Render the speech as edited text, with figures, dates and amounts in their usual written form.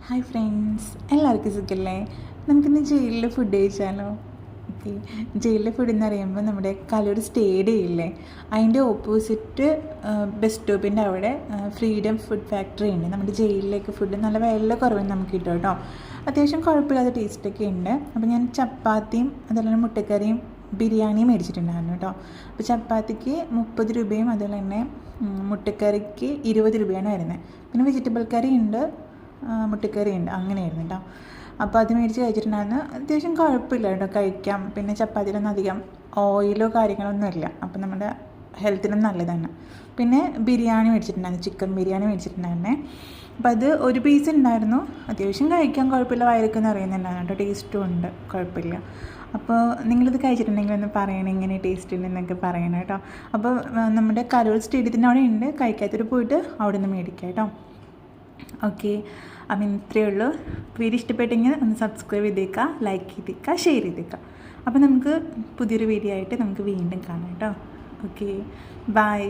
Hi friends, എല്ലാവർക്കും സുഖമല്ലേ? നമുക്കിന്ന് ജയിലിൽ ഫുഡ് കഴിച്ചാലോ? ഓക്കെ. ജയിലിലെ ഫുഡ് എന്ന് പറയുമ്പോൾ നമ്മുടെ കലൂർ സ്റ്റേഡിയം ഇല്ലേ, അതിൻ്റെ ഓപ്പോസിറ്റ് ബസ് സ്റ്റോപ്പിൻ്റെ അവിടെ ഫ്രീഡം ഫുഡ് ഫാക്ടറി ഉണ്ട്. നമ്മുടെ ജയിലിലേക്ക് ഫുഡ് നല്ല വില കുറവിന് നമുക്ക് കിട്ടും കേട്ടോ. അത്യാവശ്യം കുഴപ്പമില്ലാത്ത ടേസ്റ്റൊക്കെ ഉണ്ട്. അപ്പോൾ ഞാൻ ചപ്പാത്തിയും അതുപോലെ മുട്ടക്കറിയും ബിരിയാണിയും മേടിച്ചിട്ടുണ്ടായിരുന്നു കേട്ടോ. അപ്പോൾ ചപ്പാത്തിക്ക് 30 രൂപയും അതുപോലെ തന്നെ മുട്ടക്കറിക്ക് 20 രൂപയാണ് വരുന്നത്. പിന്നെ വെജിറ്റബിൾ കറി ഉണ്ട്, മുട്ടക്കറി ഉണ്ട്, അങ്ങനെയായിരുന്നു കേട്ടോ. അപ്പോൾ അത് മേടിച്ച് കഴിച്ചിട്ടുണ്ടായിരുന്നു. അത്യാവശ്യം കുഴപ്പമില്ല കേട്ടോ, കഴിക്കാം. പിന്നെ ചപ്പാത്തിയിലൊന്നും അധികം ഓയിലോ കാര്യങ്ങളൊന്നും ഇല്ല, അപ്പോൾ നമ്മുടെ ഹെൽത്തിനും നല്ലതാണ്. പിന്നെ ബിരിയാണി മേടിച്ചിട്ടുണ്ടായിരുന്നു, ചിക്കൻ ബിരിയാണി മേടിച്ചിട്ടുണ്ടായിരുന്നേ. അപ്പോൾ അത് ഒരു പീസ് ഉണ്ടായിരുന്നു. അത്യാവശ്യം കഴിക്കാൻ കുഴപ്പമില്ല, വയറൊക്കെന്ന് അറിയുന്നുണ്ടായിരുന്നു കേട്ടോ. ടേസ്റ്റും ഉണ്ട്, കുഴപ്പമില്ല. അപ്പോൾ നിങ്ങളിത് കഴിച്ചിട്ടുണ്ടെങ്കിൽ ഒന്ന് പറയണം, എങ്ങനെ ടേസ്റ്റ് ഉണ്ടെന്നൊക്കെ പറയണം കേട്ടോ. അപ്പോൾ നമ്മുടെ കലൂർ സ്റ്റേഡിയത്തിൻ്റെ അവിടെ ഉണ്ട്, കഴിക്കാത്തൊരു പോയിട്ട് അവിടെ നിന്ന് മേടിക്കാം കേട്ടോ. ഓക്കെ, അപ്പം ഇത്രയേ ഉള്ളൂ. വീഡിയോ ഇഷ്ടപ്പെട്ടെങ്കിൽ ഒന്ന് സബ്സ്ക്രൈബ് ചെയ്തേക്കുക, ലൈക്ക് ചെയ്തേക്കുക, ഷെയർ ചെയ്തേക്കുക. അപ്പോൾ നമുക്ക് പുതിയൊരു വീഡിയോ ആയിട്ട് നമുക്ക് വീണ്ടും കാണാം കേട്ടോ. Okay, by.